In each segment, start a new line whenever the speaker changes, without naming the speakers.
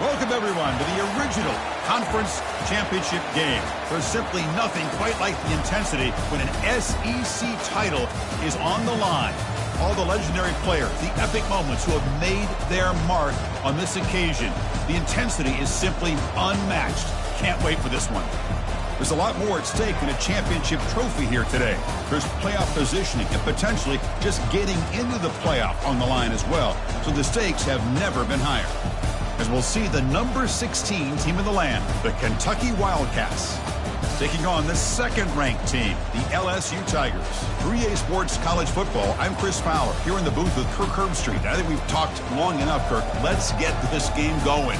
Welcome, everyone, to the original conference championship game. There's simply nothing quite like the intensity when an SEC title is on the line. All the legendary players, the epic moments who have made their mark on this occasion. The intensity is simply unmatched. Can't wait for this one. There's a lot more at stake than a championship trophy here today. There's playoff positioning and potentially just getting into the playoff on the line as well. So the stakes have never been higher. As we'll see the number 16 team in the land, the Kentucky Wildcats, taking on the second-ranked team, the LSU Tigers. For EA Sports College Football, I'm Chris Fowler, here in the booth with Kirk Herbstreit. I think we've talked long enough, Kirk. Let's get this game going.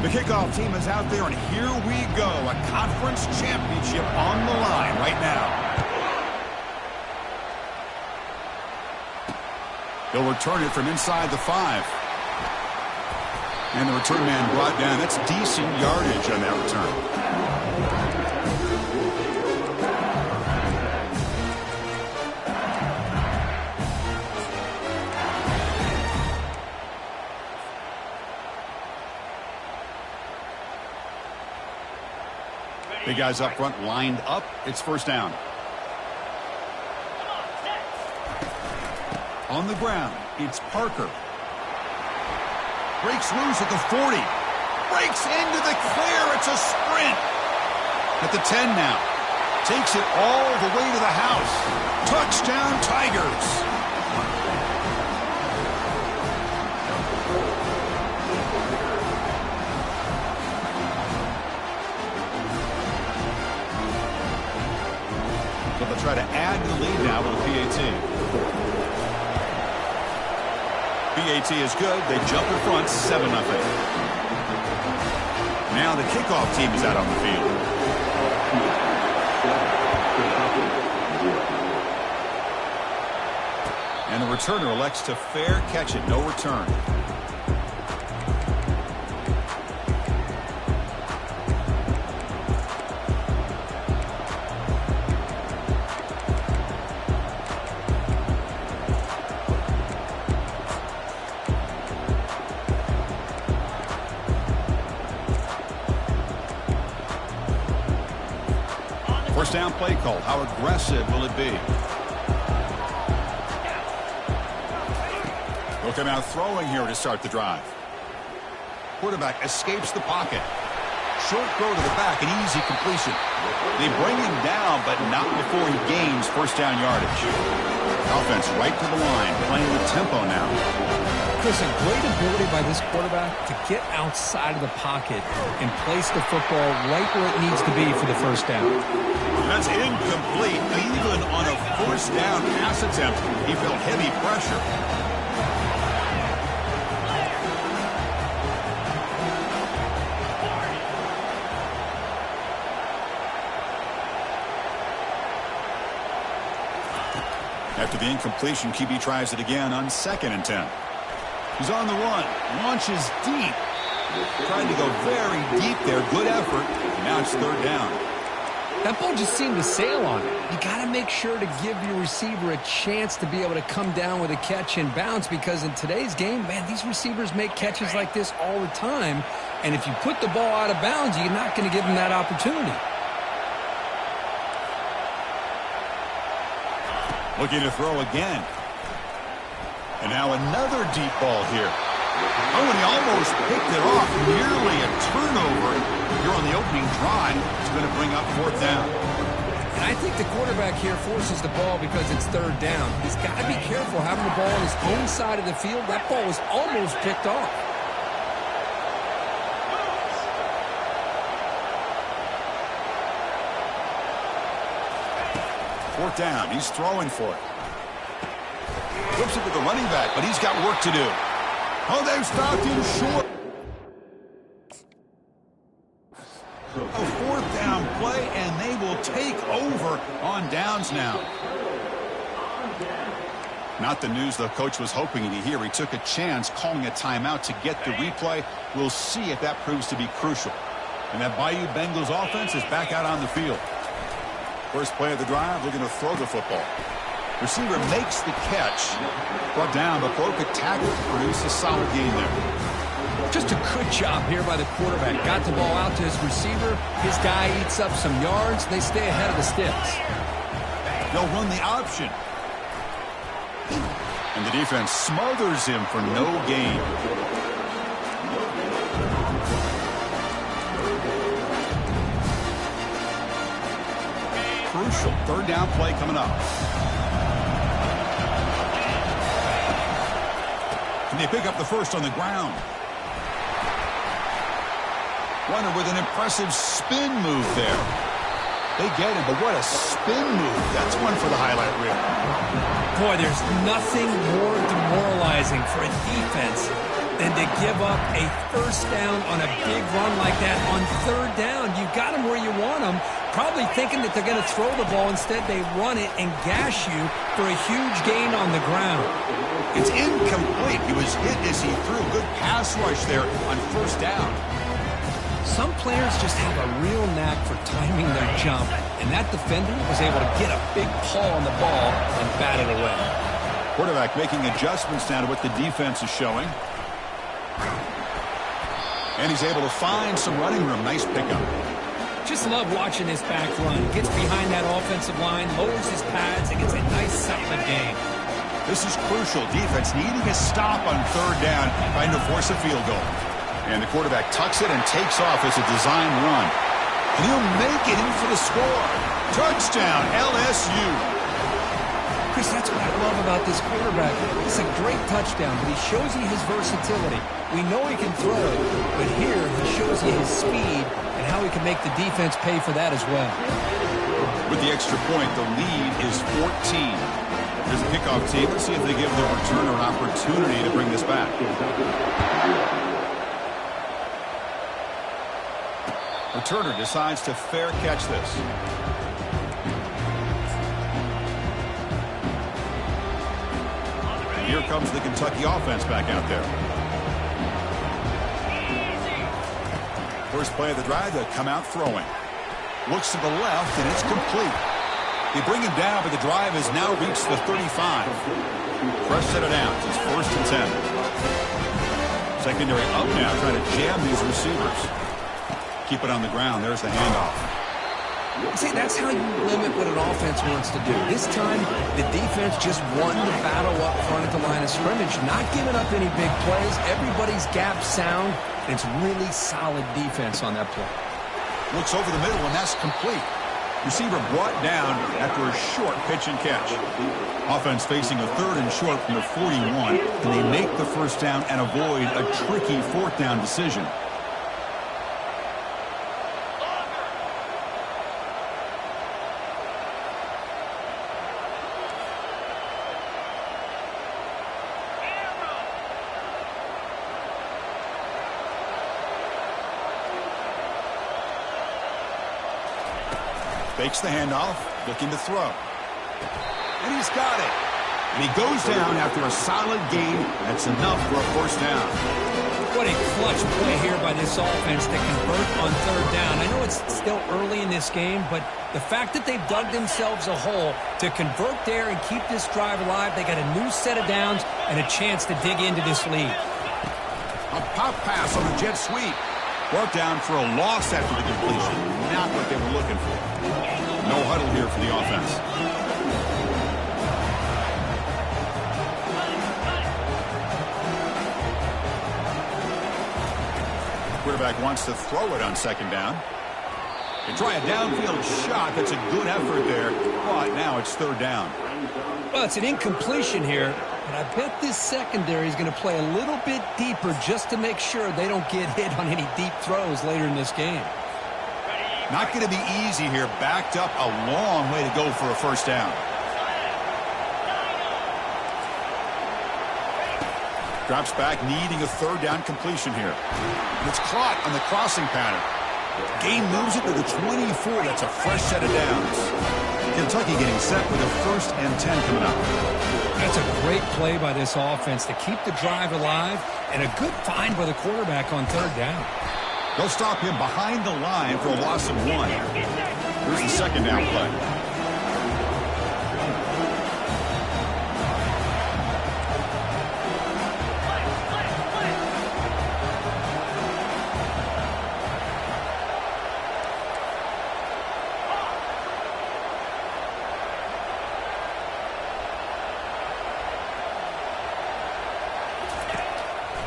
The kickoff team is out there, and here we go. A conference championship on the line right now. They'll return it from inside the 5. And the return man brought down. That's decent yardage on that return. The guys up front lined up. It's first down. On the ground, it's Parker. Breaks loose at the 40. Breaks into the clear. It's a sprint. At the 10 now. Takes it all the way to the house. Touchdown, Tigers. So they'll try to add to the lead now with a PAT. PAT is good. They jump in front, 7-0. Now the kickoff team is out on the field. And the returner elects to fair catch it. No return. First down play call. How aggressive will it be? They'll come out throwing here to start the drive. Quarterback escapes the pocket. Short throw to the back, an easy completion. They bring him down, but not before he gains first down yardage. Offense right to the line, playing with tempo now.
Chris, a great ability by this quarterback to get outside of the pocket and place the football right where it needs to be for the first down.
That's incomplete. Even on a first down pass attempt, he felt heavy pressure. After the incompletion, QB tries it again on 2nd and 10. He's on the run, launches deep. Trying to go very deep there. Good effort. Now it's third down.
That ball just seemed to sail on it. You got to make sure to give your receiver a chance to be able to come down with a catch and bounce, because in today's game, man, these receivers make catches like this all the time. And if you put the ball out of bounds, you're not going to give them that opportunity.
Looking to throw again. And now another deep ball here. Oh, and he almost picked it off. Nearly a turnover here on the opening drive. It's going to bring up fourth down.
And I think the quarterback here forces the ball because it's third down. He's got to be careful having the ball on his own side of the field. That ball was almost picked off.
Fourth down. He's throwing for it. Flips it to the running back, but he's got work to do. Oh, they've stopped him short. A fourth down play, and they will take over on downs now. Not the news the coach was hoping to hear. He took a chance calling a timeout to get the replay. We'll see if that proves to be crucial. And that Bayou Bengals offense is back out on the field. First play of the drive, they're going to throw the football. Receiver makes the catch. Brought down, but broke a tackle to produce a solid gain there.
Just a good job here by the quarterback. Got the ball out to his receiver. His guy eats up some yards. They stay ahead of the sticks.
They'll run the option. And the defense smothers him for no gain. Crucial third down play coming up. Can they pick up the first on the ground? Runner with an impressive spin move there. They get him, but what a spin move. That's one for the highlight reel.
Boy, there's nothing more demoralizing for a defense than to give up a first down on a big run like that on third down. You got them where you want them, probably thinking that they're going to throw the ball. Instead, they run it and gash you for a huge gain on the ground.
It's incomplete. He was hit as he threw a good pass rush there on first down.
Some players just have a real knack for timing their jump, and that defender was able to get a big paw on the ball and bat it away.
Quarterback making adjustments now to what the defense is showing. And he's able to find some running room. Nice pickup.
Just love watching this back run. Gets behind that offensive line, lowers his pads, and gets a nice solid gain.
This is crucial. Defense needing a stop on third down, trying to force a field goal. And the quarterback tucks it and takes off as a design run. And he'll make it in for the score. Touchdown, LSU.
Chris, that's what I love about this quarterback. It's a great touchdown, but he shows you his versatility. We know he can throw, but here he shows you his speed and how he can make the defense pay for that as well.
With the extra point, the lead is 14. There's a kickoff team. Let's see if they give the returner an opportunity to bring this back. Returner decides to fair catch this. Here comes the Kentucky offense back out there. First play of the drive, they'll come out throwing. Looks to the left, and it's complete. They bring him down, but the drive has now reached the 35. Fresh set of downs. It's 1st and 10. Secondary up now, trying to jam these receivers. Keep it on the ground. There's the handoff.
See, that's how you limit what an offense wants to do. This time, the defense just wanting to battle up front at the line of scrimmage, not giving up any big plays. Everybody's gap sound. It's really solid defense on that play.
Looks over the middle, and that's complete. Receiver brought down after a short pitch and catch. Offense facing a 3rd and short from the 41, and they make the first down and avoid a tricky 4th down decision. Fakes the handoff, looking to throw. And he's got it. And he goes down after a solid gain. That's enough for a first down.
What a clutch play here by this offense to convert on third down. I know it's still early in this game, but the fact that they've dug themselves a hole to convert there and keep this drive alive, they got a new set of downs and a chance to dig into this lead.
A pop pass on the jet sweep. Brought down for a loss after the completion. Not what they were looking for. No huddle here for the offense. Quarterback wants to throw it on 2nd down. They try a downfield shot. That's a good effort there. But now it's 3rd down.
Well, it's an incompletion here, but I bet this secondary is going to play a little bit deeper just to make sure they don't get hit on any deep throws later in this game.
Not going to be easy here. Backed up a long way to go for a first down. Drops back, needing a 3rd down completion here. And it's caught on the crossing pattern. Gain moves it to the 24. That's a fresh set of downs. Kentucky getting set with a 1st and 10 coming up.
That's a great play by this offense to keep the drive alive, and a good find by the quarterback on 3rd down.
They'll stop him behind the line for a loss of 1. Here's the second down play.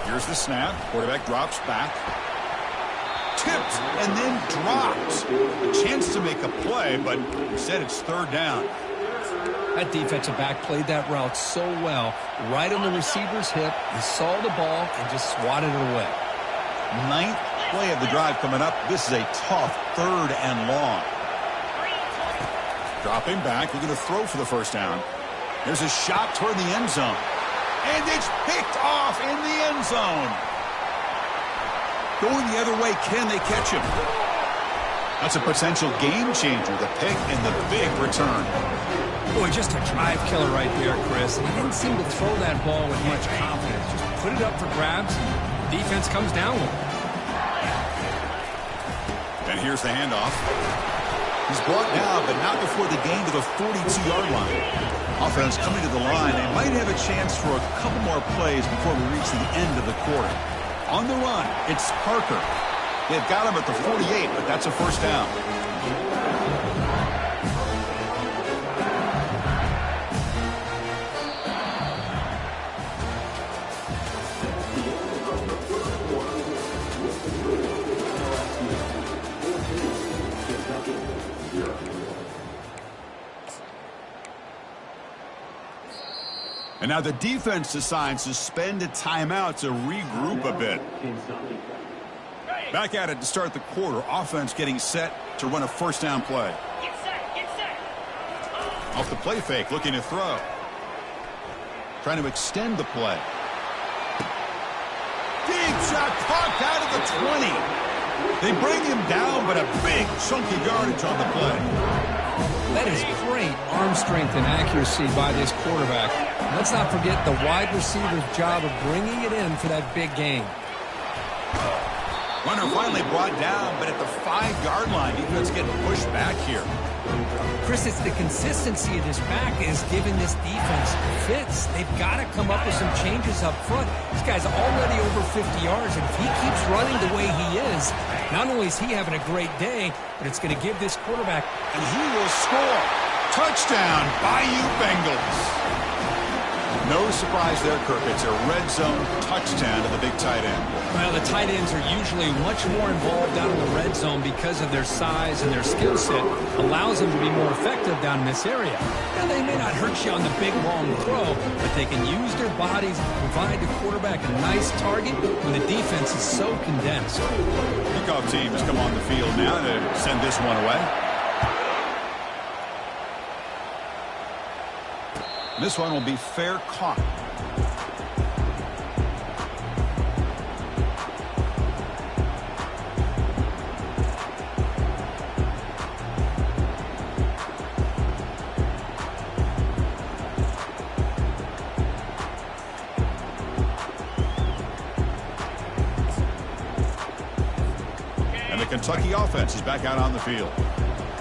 Here's the snap. Quarterback drops back. Tipped and then drops. A chance to make a play, but instead it's third down.
That defensive back played that route so well. Right on the receiver's hip. He saw the ball and just swatted it away.
9th play of the drive coming up. This is a tough third and long. Dropping back. Looking to throw for the first down. There's a shot toward the end zone. And it's picked off in the end zone. Going the other way, can they catch him? That's a potential game changer, the pick and the big return.
Boy, just a drive killer right there, Chris. He didn't seem to throw that ball with much confidence. Just put it up for grabs, and the defense comes down with it.
And here's the handoff. He's brought down, but not before the gain to the 42-yard line. Offense coming to the line. They might have a chance for a couple more plays before we reach the end of the quarter. On the run, it's Parker. They've got him at the 48, but that's a first down. And now the defense decides to spend a timeout to regroup a bit. Back at it to start the quarter. Offense getting set to run a first down play.
Get set.
Off the play fake, looking to throw. Trying to extend the play. Deep shot caught out of the 20. They bring him down, but a big chunky yardage on the play.
That is great arm strength and accuracy by this quarterback. Let's not forget the wide receiver's job of bringing it in for that big gain.
Runner finally brought down, but at the 5-yard line, defense getting pushed back here.
Chris, it's the consistency of this back is giving this defense fits. They've got to come up with some changes up front. This guy's already over 50 yards, and if he keeps running the way he is, not only is he having a great day, but it's going to give this quarterback.
And he will score. Touchdown, Bayou Bengals. No surprise there, Kirk. It's a red zone touchdown to the big tight end.
Well, the tight ends are usually much more involved down in the red zone because of their size and their skill set. Allows them to be more effective down in this area. Now, they may not hurt you on the big, long throw, but they can use their bodies to provide the quarterback a nice target when the defense is so condensed.
Kickoff team has come on the field now to send this one away. This one will be fair caught. And the Kentucky offense is back out on the field.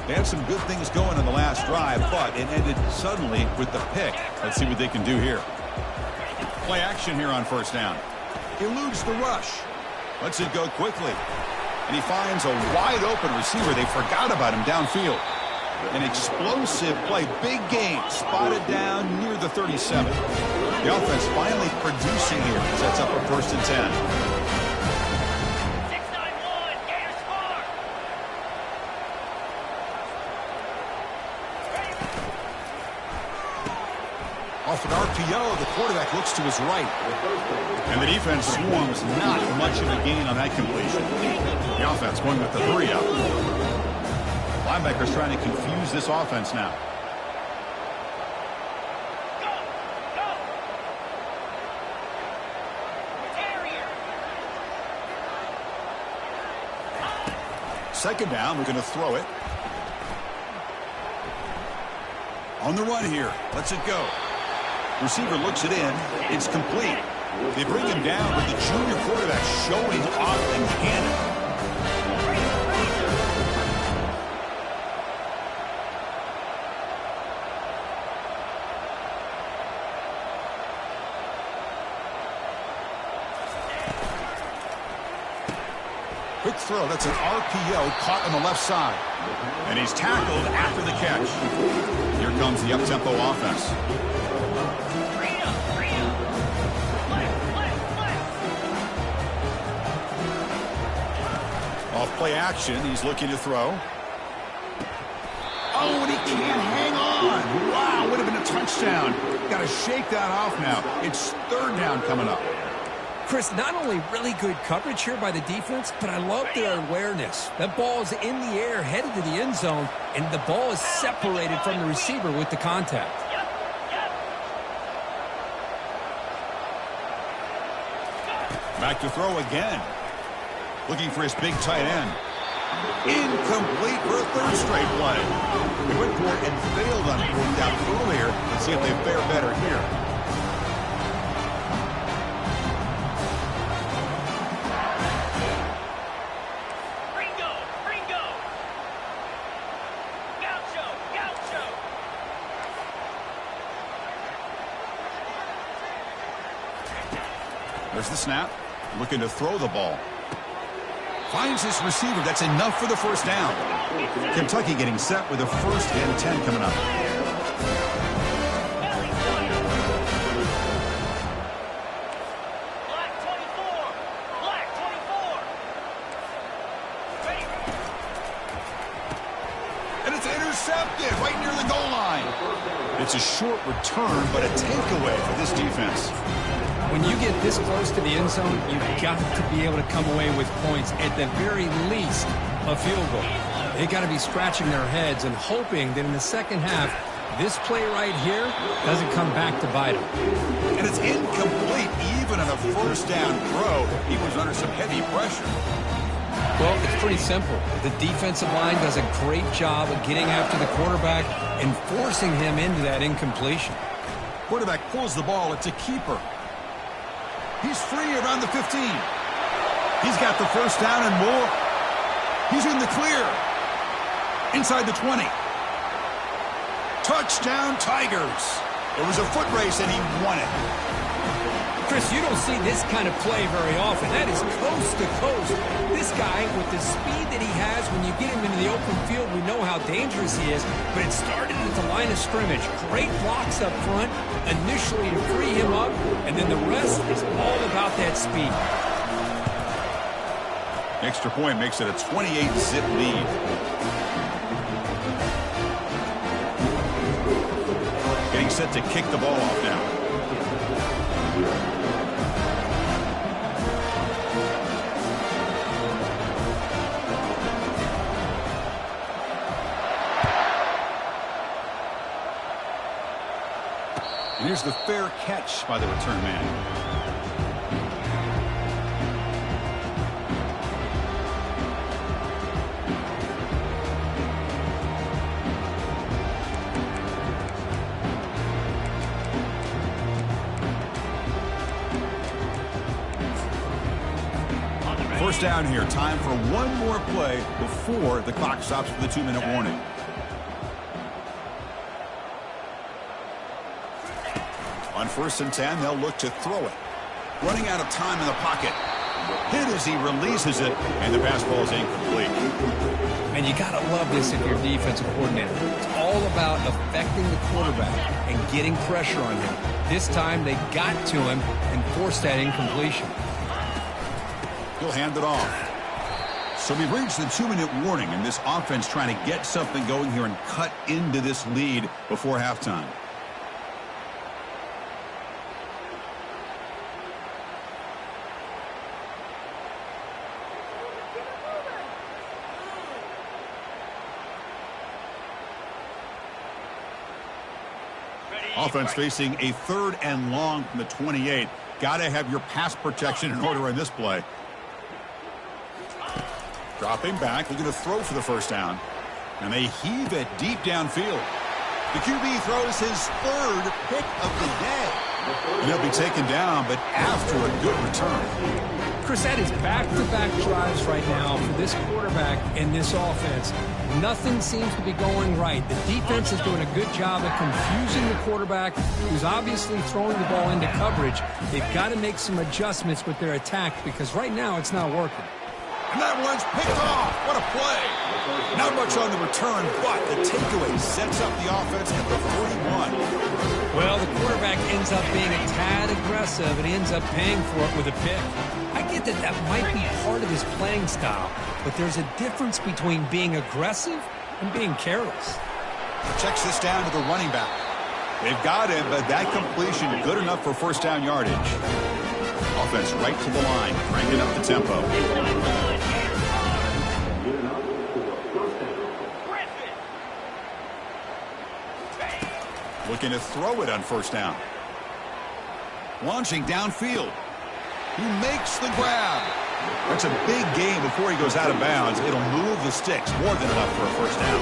They had some good things going in the last drive, but it ended suddenly with the pick. Let's see what they can do here. Play action here on first down. Eludes the rush. Lets it go quickly. And he finds a wide open receiver. They forgot about him downfield. An explosive play. Big gain. Spotted down near the 37. The offense finally producing here. Sets up a first and 10. Off an RPO, the quarterback looks to his right. And the defense swarms not much of a gain on that completion. The offense going with the 3-up. Linebackers trying to confuse this offense now. Second down, we're going to throw it. On the run here. Lets it go. Receiver looks it in. It's complete. They bring him down with the junior quarterback showing off the cannon. Quick throw. That's an RPO caught on the left side. And he's tackled after the catch. Here comes the up-tempo offense. Off play action. He's looking to throw. Oh, and he can't hang on. Wow, would have been a touchdown. Got to shake that off now. It's third down coming up.
Chris, not only really good coverage here by the defense, but I love their awareness. That ball is in the air, headed to the end zone, and the ball is separated from the receiver with the contact.
Back to throw again. Looking for his big tight end. Incomplete for a third straight play. They went for it and failed on fourth down earlier. Let's see if they fare better here. There's the snap. Looking to throw the ball. Finds his receiver. That's enough for the first down. Kentucky getting set with a 1st and 10 coming up. And it's intercepted right near the goal line. It's a short return, but a takeaway for this defense.
When you get this close to the end zone, you've got to be able to come away with points, at the very least, a field goal. They got to be scratching their heads and hoping that in the second half, this play right here doesn't come back to bite them.
And it's incomplete, even on a first down throw. He was under some heavy pressure.
Well, it's pretty simple. The defensive line does a great job of getting after the quarterback and forcing him into that incompletion.
Quarterback pulls the ball. It's a keeper. He's free around the 15. He's got the first down and more. He's in the clear. Inside the 20. Touchdown, Tigers. It was a foot race, and he won it.
Chris, you don't see this kind of play very often. That is coast to coast. This guy, with the speed that he has, when you get him into the open field, we know how dangerous he is. But it started at the line of scrimmage. Great blocks up front, initially to free him up, and then the rest is all about that speed.
Extra point makes it a 28-zip lead. Getting set to kick the ball off now. And here's the fair catch by the return man. First down here. Time for one more play before the clock stops for the 2-minute warning. On 1st and 10, they'll look to throw it. Running out of time in the pocket. Hit as he releases it, and the pass ball is incomplete.
And you got to love this if you're a defensive coordinator. It's all about affecting the quarterback and getting pressure on him. This time, they got to him and forced that incompletion.
He'll hand it off. So we've reached the 2-minute warning, and this offense trying to get something going here and cut into this lead before halftime. Offense facing a 3rd and long from the 28. Got to have your pass protection in order in this play. Dropping back, looking to throw for the first down. And they heave it deep downfield. The QB throws his 3rd pick of the day. And he'll be taken down, but after a good return.
Chris, that is back-to-back drives right now for this quarterback and this offense. Nothing seems to be going right. The defense is doing a good job of confusing the quarterback, who's obviously throwing the ball into coverage. They've got to make some adjustments with their attack because right now it's not working.
And that one's picked off. What a play. Not much on the return, but the takeaway sets up the offense at the 41.
Well, the quarterback ends up being a tad aggressive, and he ends up paying for it with a pick. I get that that might be part of his playing style, but there's a difference between being aggressive and being careless.
Checks this down to the running back. They've got him, but that completion good enough for first down yardage. Offense right to the line, cranking up the tempo. Looking to throw it on first down. Launching downfield. He makes the grab. That's a big gain before he goes out of bounds. It'll move the sticks, more than enough for a first down.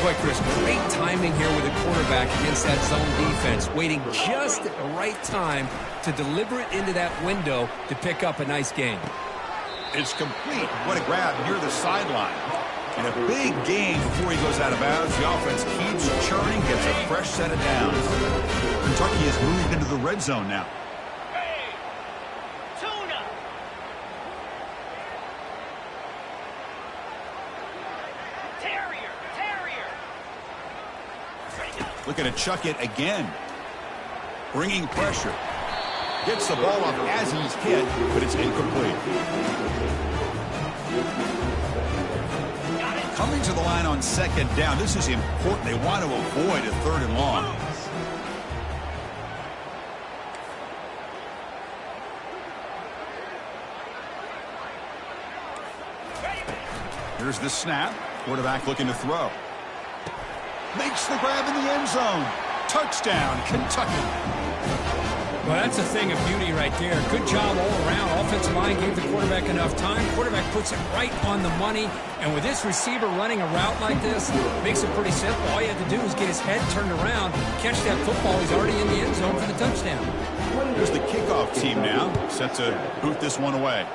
Boy, Chris, great timing here with the quarterback against that zone defense, waiting just at the right time to deliver it into that window to pick up a nice gain.
It's complete. What a grab near the sideline. And a big gain before he goes out of bounds. The offense keeps churning, gets a fresh set of downs. Kentucky has moved into the red zone now. Looking to chuck it again. Bringing pressure. Gets the ball up as he's hit, but it's incomplete. Coming to the line on second down. This is important. They want to avoid a third and long. Here's the snap. Quarterback looking to throw. Makes the grab in the end zone. Touchdown, Kentucky.
Well, that's a thing of beauty right there. Good job all around. Offensive line gave the quarterback enough time. Quarterback puts it right on the money. And with this receiver running a route like this, it makes it pretty simple. All you have to do is get his head turned around, catch that football. He's already in the end zone for the touchdown.
Here's the kickoff team now. Set to boot this one away.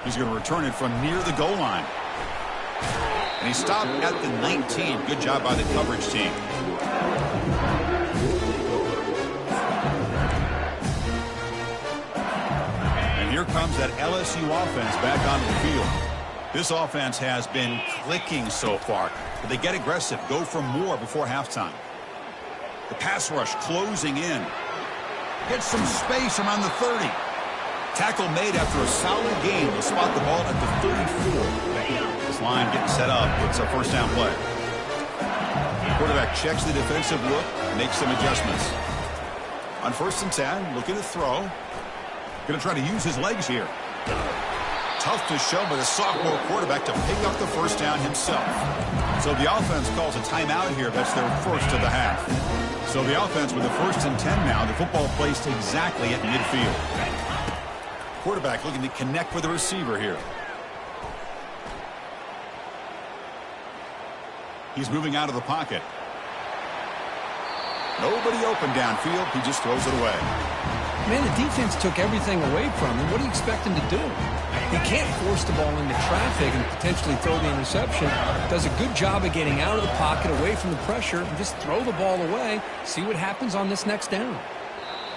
He's going to return it from near the goal line. And he stopped at the 19. Good job by the coverage team. And here comes that LSU offense back onto the field. This offense has been clicking so far, but they get aggressive, go for more before halftime. The pass rush closing in. Gets some space around the 30. Tackle made after a solid game to spot the ball at the 34. This line getting set up. It's a first down play. Quarterback checks the defensive look, makes some adjustments. On 1st and 10, looking to throw. Going to try to use his legs here. Toughness shown by the sophomore quarterback to pick up the first down himself. So the offense calls a timeout here. That's their first of the half. So the offense with the 1st and 10 now. The football placed exactly at midfield. Quarterback looking to connect with the receiver here. He's moving out of the pocket. Nobody open downfield. He just throws it away.
Man, the defense took everything away from him. What do you expect him to do? He can't force the ball into traffic and potentially throw the interception. Does a good job of getting out of the pocket, away from the pressure, and just throw the ball away. See what happens on this next down.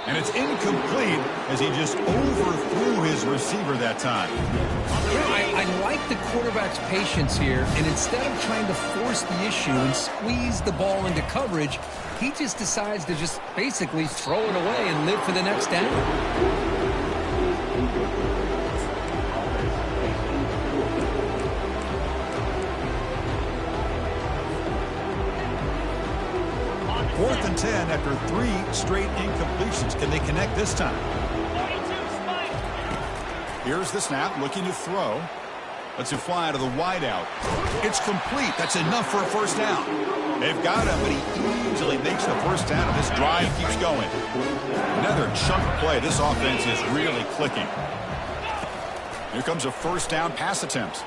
And it's incomplete as he just overthrew his receiver that time.
Yeah, I like the quarterback's patience here, and instead of trying to force the issue and squeeze the ball into coverage, he just decides to just basically throw it away and live for the next down.
4th and 10 after 3 straight incompletions. Can they connect this time? Here's the snap, looking to throw. Lets it fly to the wideout. It's complete. That's enough for a first down. They've got him, but he easily makes the first down, and this drive keeps going. Another chunk play. This offense is really clicking. Here comes a first down pass attempt.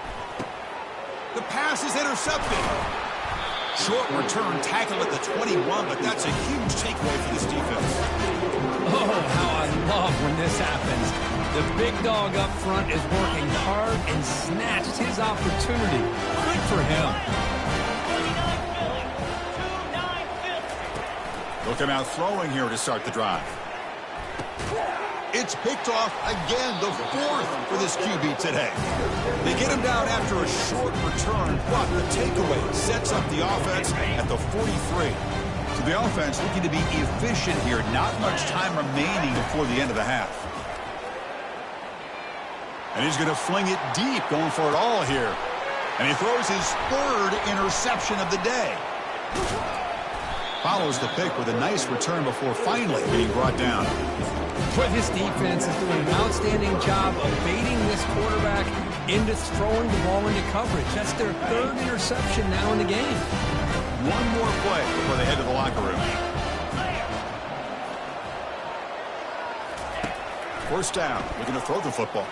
The pass is intercepted. Short return tackle at the 21, but that's a huge takeaway for this defense.
Oh, how I love when this happens. The big dog up front is working hard and snatched his opportunity. Good for him.
Look him out throwing here to start the drive. It's picked off again, the fourth for this QB today. They get him down after a short return, but the takeaway sets up the offense at the 43. So the offense looking to be efficient here. Not much time remaining before the end of the half. And he's going to fling it deep, going for it all here. And he throws his third interception of the day. Follows the pick with a nice return before finally being brought down.
But his defense is doing an outstanding job of baiting this quarterback into throwing the ball into coverage. That's their third interception now in the game.
One more play before they head to the locker room. First down, looking to throw the football.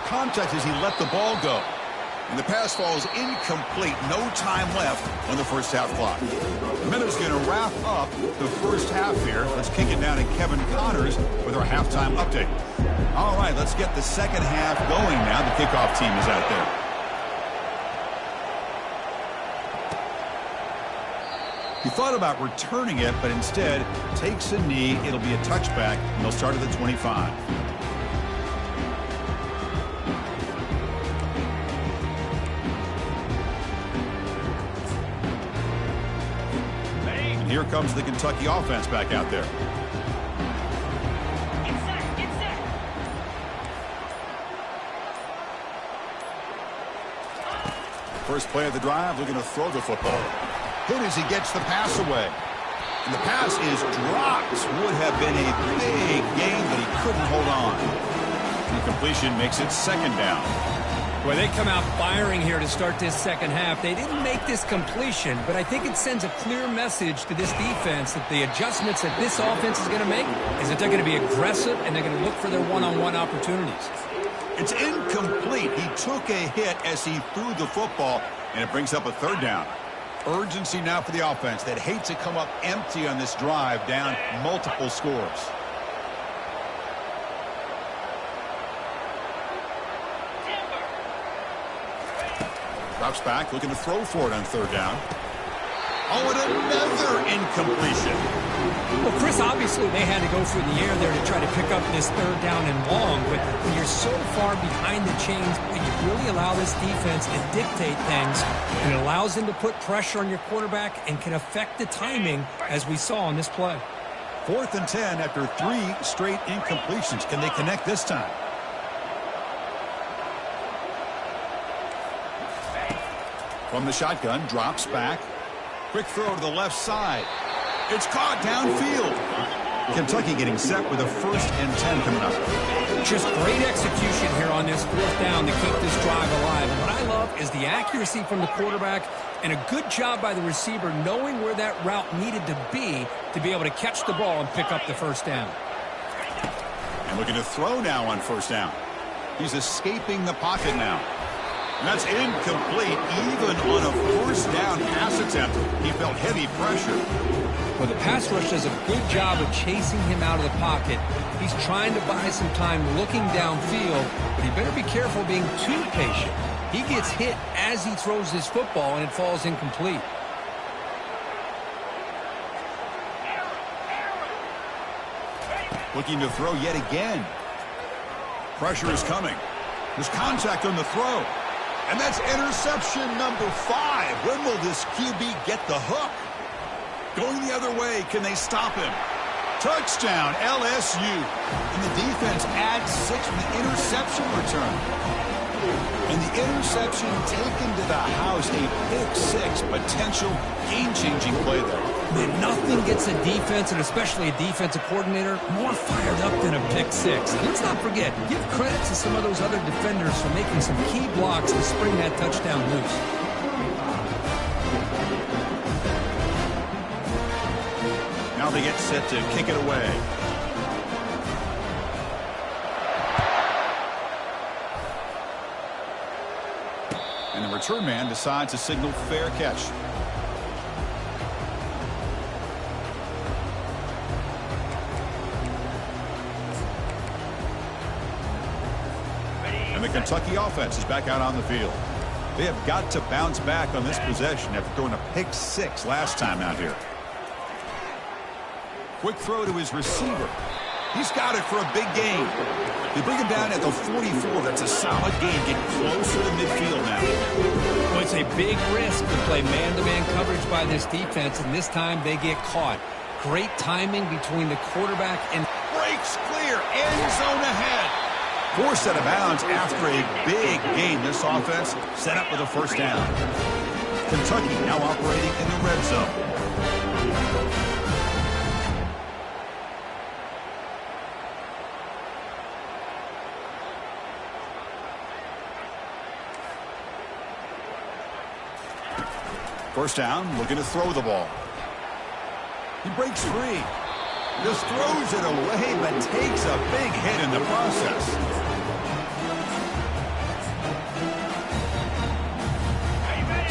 Contact as he let the ball go. And the pass falls incomplete. No time left on the first half clock. The Minnows going to wrap up the first half here. Let's kick it down to Kevin Connors with our halftime update. All right, let's get the second half going now. The kickoff team is out there. He thought about returning it, but instead takes a knee. It'll be a touchback, and they'll start at the 25. And here comes the Kentucky offense back out there. First play of the drive, looking to throw the football. Hit as he gets the pass away. And the pass is dropped. Would have been a big gain, but he couldn't hold on. Incompletion makes it second down.
Boy, they come out firing here to start this second half. They didn't make this completion, but I think it sends a clear message to this defense that the adjustments that this offense is going to make is that they're going to be aggressive and they're going to look for their one-on-one opportunities.
It's incomplete. He took a hit as he threw the football, and it brings up a third down. Urgency now for the offense that hate to come up empty on this drive, down multiple scores. Drops back, looking to throw for it on third down. Oh, and another incompletion.
Well, Chris, obviously they had to go through the air there to try to pick up this third down and long, but when you're so far behind the chains, you really allow this defense to dictate things, and it allows them to put pressure on your quarterback and can affect the timing, as we saw on this play.
4th and 10 after 3 straight incompletions. Can they connect this time? From the shotgun, drops back. Quick throw to the left side. It's caught downfield. Kentucky getting set with a 1st and 10 coming up.
Just great execution here on this 4th down to keep this drive alive. And what I love is the accuracy from the quarterback and a good job by the receiver knowing where that route needed to be able to catch the ball and pick up the 1st down.
And looking to throw now on 1st down. He's escaping the pocket now. And that's incomplete, even on a 1st down pass attempt. He felt heavy pressure.
Well, the pass rush does a good job of chasing him out of the pocket. He's trying to buy some time looking downfield, but he better be careful being too patient. He gets hit as he throws his football, and it falls incomplete.
Looking to throw yet again. Pressure is coming. There's contact on the throw. And that's interception number 5. When will this QB get the hook? Going the other way, can they stop him? Touchdown, LSU. And the defense adds 6 from the interception return. And the interception taken to the house, a pick 6, potential game-changing play there.
Man, nothing gets a defense, and especially a defensive coordinator, more fired up than a pick 6. Let's not forget, give credit to some of those other defenders for making some key blocks to spring that touchdown loose.
Now they get set to kick it away. And the return man decides to signal fair catch. And the Kentucky offense is back out on the field. They have got to bounce back on this possession after throwing a pick 6 last time out here. Quick throw to his receiver. He's got it for a big gain. They bring him down at the 44. That's a solid gain. Getting closer to midfield now.
Well, it's a big risk to play man-to-man coverage by this defense, and this time they get caught. Great timing between the quarterback and...
Breaks clear. End zone ahead. Forced out of bounds after a big gain. This offense set up with a first down. Kentucky now operating in the red zone. First down, looking to throw the ball. He breaks free. Just throws it away, but takes a big hit in the process.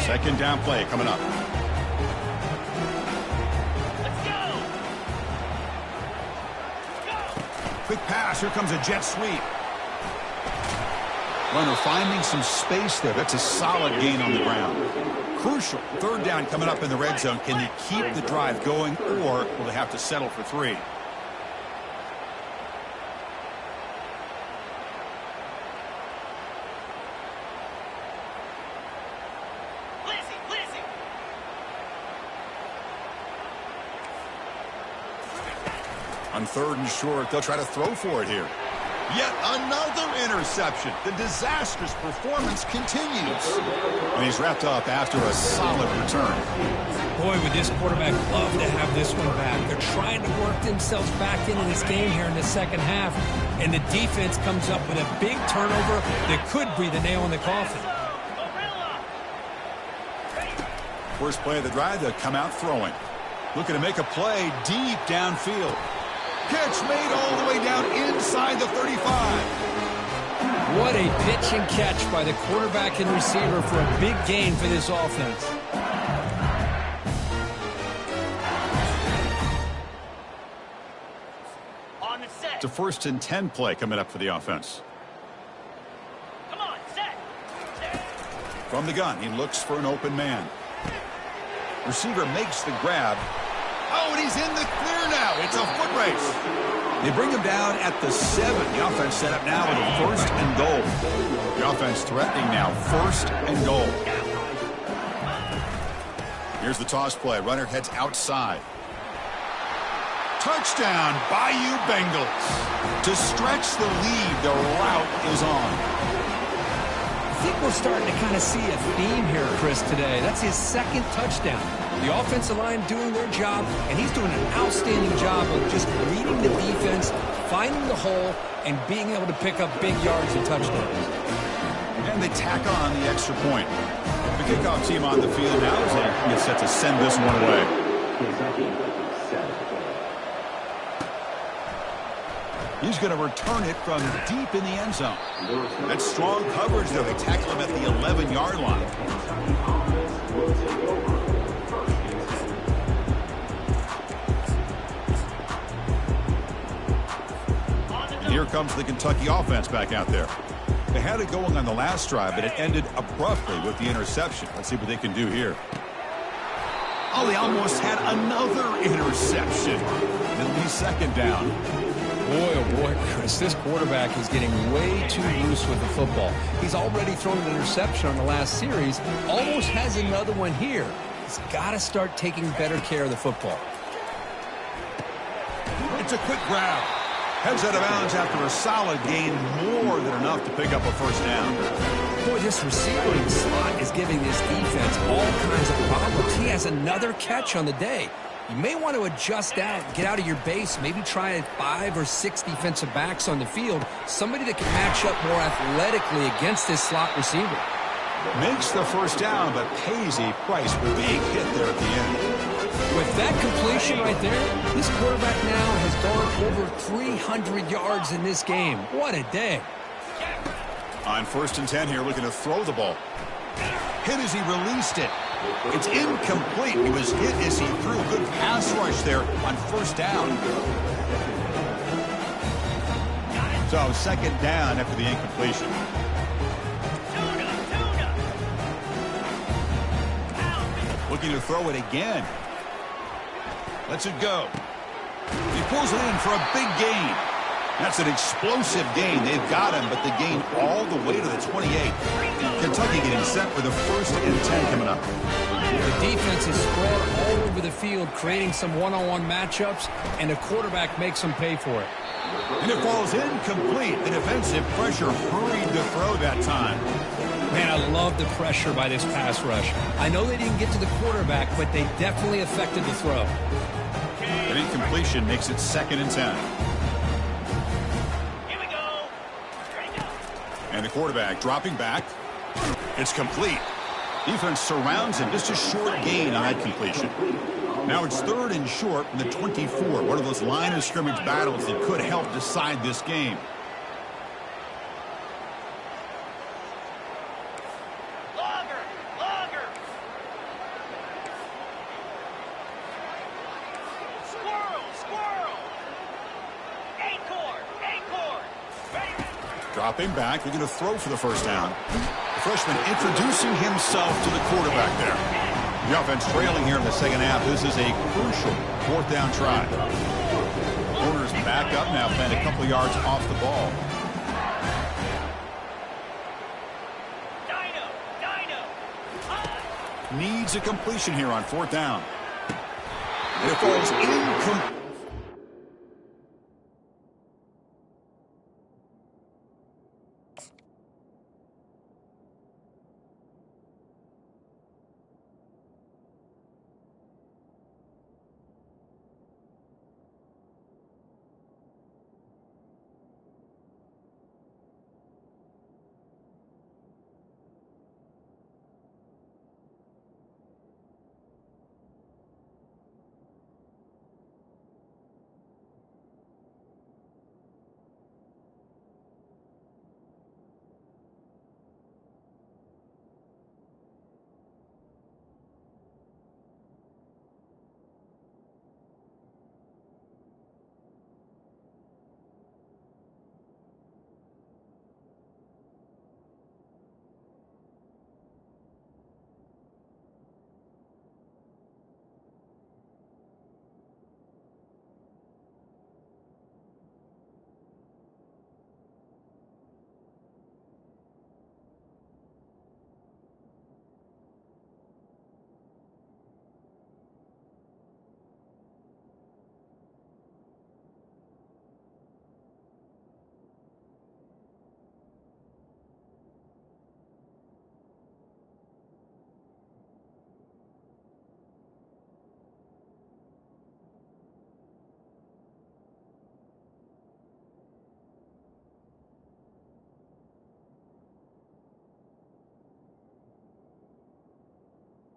Second down play coming up.
Let's go.
Quick pass. Here comes a jet sweep. Runner finding some space there. That's a solid gain on the ground. Crucial. Third down coming up in the red zone. Can they keep the drive going, or will they have to settle for 3? On third and short, they'll try to throw for it here. Yet another interception. The disastrous performance continues. And he's wrapped up after a solid return.
Boy, would this quarterback love to have this one back. They're trying to work themselves back into this game here in the second half. And the defense comes up with a big turnover that could be the nail in the coffin.
First play of the drive, they'll come out throwing. Looking to make a play deep downfield. Catch made all the way down inside the 35.
What a pitch and catch by the quarterback and receiver for a big gain for this offense.
On the set.
It's a 1st and 10 play coming up for the offense.
Come on, set.
From the gun, he looks for an open man. Receiver makes the grab. Oh, and he's in the clear now. It's a foot race. They bring him down at the 7. The offense set up now with a 1st and goal. The offense threatening now. 1st and goal. Here's the toss play. Runner heads outside. Touchdown, Bayou Bengals. To stretch the lead, the route is on.
I think we're starting to kind of see a theme here, Chris, today. That's his 2nd touchdown. The offensive line doing their job, and he's doing an outstanding job of just reading the defense, finding the hole, and being able to pick up big yards and touchdowns.
And they tack on the extra point. The kickoff team on the field now as they get set to send this one away. He's going to return it from deep in the end zone. That's strong coverage, though. They tackle him at the 11-yard line. Here comes the Kentucky offense back out there. They had it going on the last drive, but it ended abruptly with the interception. Let's see what they can do here. Oh, they almost had another interception. It'll be 2nd down.
Boy, oh boy, Chris, this quarterback is getting way too loose with the football. He's already thrown an interception on the last series, almost has another one here. He's got to start taking better care of the football.
It's a quick grab. Heads out of bounds after a solid gain, more than enough to pick up a first down.
Boy, this receiver in the slot is giving this defense all kinds of problems. He has another catch on the day. You may want to adjust out, get out of your base, maybe try 5 or 6 defensive backs on the field, somebody that can match up more athletically against this slot receiver.
Makes the first down, but pays a price. Big hit there at the end.
With that completion right there, this quarterback now has gone over 300 yards in this game. What a day.
On 1st and 10 here, looking to throw the ball. Hit as he released it. It's incomplete. He was hit as he threw. Good pass rush there on 1st down. So 2nd down after the incompletion. Looking to throw it again. Lets it go. He pulls it in for a big gain. That's an explosive gain. They've got him, but they gain all the way to the 28. Kentucky getting set for the 1st and 10 coming up.
The defense is spread all over the field, creating some one-on-one matchups, and the quarterback makes them pay for it.
And it falls incomplete. The defensive pressure hurried the throw that time.
Man, I love the pressure by this pass rush. I know they didn't get to the quarterback, but they definitely affected the throw.
An incompletion makes it 2nd and 10.
Here we go. Ready to go.
And the quarterback dropping back. It's complete. Defense surrounds him. Just a short gain on that completion. Now it's 3rd and short from the 24. One of those line of scrimmage battles that could help decide this game.
Longer. Longer. Squirrel. Squirrel. Acorn. Acorn. Ready.
Dropping back. They're going to throw for the 1st down. The freshman introducing himself to the quarterback there. The offense trailing here in the 2nd half. This is a crucial 4th down try. Corners back up now, playing a couple yards off the ball.
Dino.
Needs a completion here on 4th down. And it falls incomplete.